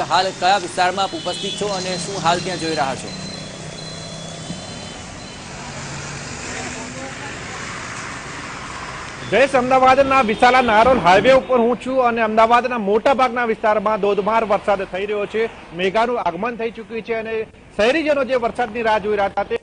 હાલ કયા વિસ્તારમાં આપ ઉપસ્થિત છો અને શું હાલ ત્યાં જોઈ રહ્યા છો? જયેશ, અમદાવાદના વિશાલા નારોલ હાઈવે ઉપર હું છું અને અમદાવાદના મોટા ભાગના વિસ્તારમાં ધોધમાર વરસાદ થઈ રહ્યો છે. મેઘાનું આગમન થઈ ચૂક્યું છે અને શહેરીજનો જે વરસાદની રાહ જોઈ રહ્યા હતા તે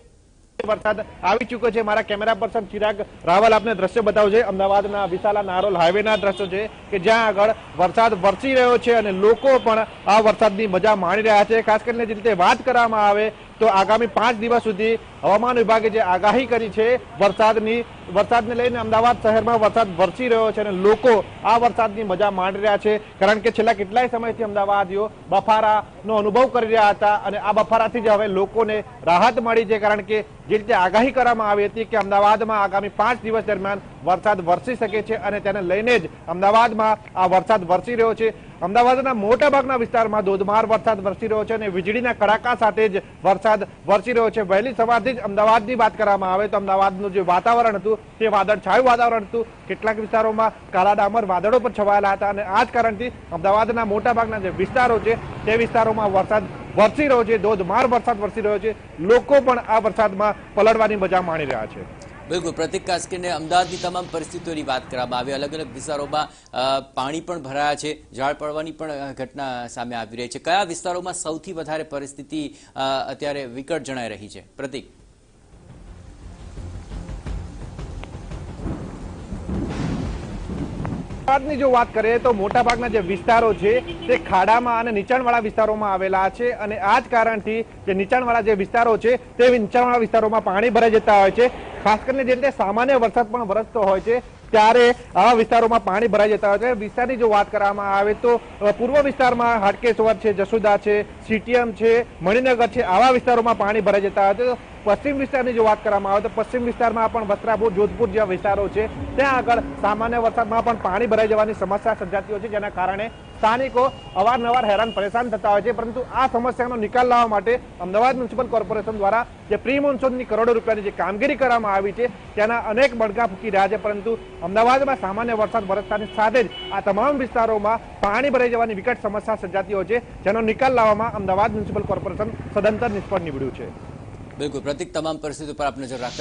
વરસાદ આવી ચૂક્યો છે. મારા કેમેરા પર્સન ચિરાગ રાવલ આપને દ્રશ્ય બતાવશે. અમદાવાદના વિશાલા નારોલ હાઈવેના દ્રશ્યો છે કે જ્યાં આગળ વરસાદ વરસી રહ્યો છે અને લોકો પણ આ વરસાદની મજા માણી રહ્યા છે. ખાસ કરીને જે રીતે વાત કરવામાં આવે તો આગામી 5 દિવસ સુધી હવામાન વિભાગે જે આગાહી કરી છે વરસાદને લઈને અમદાવાદ શહેરમાં વરસાદ વરસી રહ્યો છે અને લોકો આ વરસાદની મજા માણી રહ્યા છે. કારણ કે છેલ્લા કેટલાય સમયથી અમદાવાદીઓ બફારાનો અનુભવ કરી રહ્યા હતા અને આ બફારાથી જ હવે લોકોને રાહત મળી છે. કારણ કે જે રીતે આગાહી કરવામાં આવી હતી કે અમદાવાદમાં આગામી 5 દિવસ દરમિયાન વરસાદ વરસી શકે છે અને તેને લઈને જ અમદાવાદમાં આ વરસાદ વરસી રહ્યો છે. અમદાવાદના મોટાભાગના વિસ્તારમાં ધોધમાર વરસાદ વરસી રહ્યો છે અને વીજળીના કડાકા સાથે જ વરસાદ વરસી રહ્યો છે. વહેલી સવારથી જ અમદાવાદની વાત કરવામાં આવે તો અમદાવાદનું જે વાતાવરણ હતું તે વાદળછાયું વાતાવરણ હતું. કેટલાક વિસ્તારોમાં કાળા ડામર વાદળો પણ છવાયેલા હતા અને આ જ કારણથી અમદાવાદના મોટાભાગના જે વિસ્તારો છે તે વિસ્તારોમાં વરસાદ વરસી રહ્યો છે. ધોધમાર વરસાદ વરસી રહ્યો છે. લોકો પણ આ વરસાદમાં પલળવાની મજા માણી રહ્યા છે. બિલકુલ પ્રતિક, ખાસ કરીને અમદાવાદની તમામ પરિસ્થિતિઓની વાત કરવામાં આવે, અલગ અલગ વિસ્તારોમાં પાણી પણ ભરાયા છે, ઝાડ પડવાની પણ ઘટના સામે આવી રહી છે. કયા વિસ્તારોમાં સૌથી વધારે પરિસ્થિતિ અત્યારે વિકટ જણાઈ રહી છે? પ્રતિક, અમદાવાદની જો વાત કરીએ તો મોટાભાગના જે વિસ્તારો છે તે ખાડામાં અને નીચાણવાળા વિસ્તારોમાં આવેલા છે અને આ જ કારણથી જે નીચાણવાળા જે વિસ્તારો છે તે નીચાણવાળા વિસ્તારોમાં પાણી ભરાઈ જતા હોય છે. ખાસ કરીને જે રીતે સામાન્ય વરસાદ પણ વરસતો હોય છે ત્યારે આવા વિસ્તારોમાં પાણી ભરાઈ જતા હોય છે. વિસ્તારની જો વાત કરવામાં આવે તો પૂર્વ વિસ્તારમાં હાટકેશ્વર છે, જસુદા છે, સીટીએમ છે, મણિનગર છે, આવા વિસ્તારોમાં પાણી ભરાઈ જતા હોય છે. પશ્ચિમ વિસ્તારની જો વાત કરવામાં આવે તો પશ્ચિમ વિસ્તારમાં પણ વસ્ત્રાપુર, જોધપુર જેવા વિસ્તારો છે ત્યાં આગળ સામાન્ય વરસાદમાં પણ પાણી ભરાઈ જવાની સમસ્યા સર્જાતી હોય છે, જેના કારણે સ્થાનિકો અવારનવાર હેરાન પરેશાન થતા હોય છે. પરંતુ આ સમસ્યાનો નિકાલ લાવવા માટે અમદાવાદ મ્યુનિસિપલ કોર્પોરેશન દ્વારા જે પ્રી મોન્સૂનની કરોડો રૂપિયાની જે કામગીરી કરવામાં આવી છે તેના અનેક બળગા ફૂંકી રહ્યા છે. પરંતુ અમદાવાદમાં સામાન્ય વરસાદ વરસતાની સાથે જ આ તમામ વિસ્તારોમાં પાણી ભરાઈ જવાની વિકટ સમસ્યા સર્જાતી હોય છે, જેનો નિકાલ લાવવામાં અમદાવાદ મ્યુનિસિપલ કોર્પોરેશન સદંતર નિષ્ફળ નીવડ્યું છે. બિલકુલ પ્રતિક, તમામ પરિસ્થિતિ પર આપ નજર રાખતા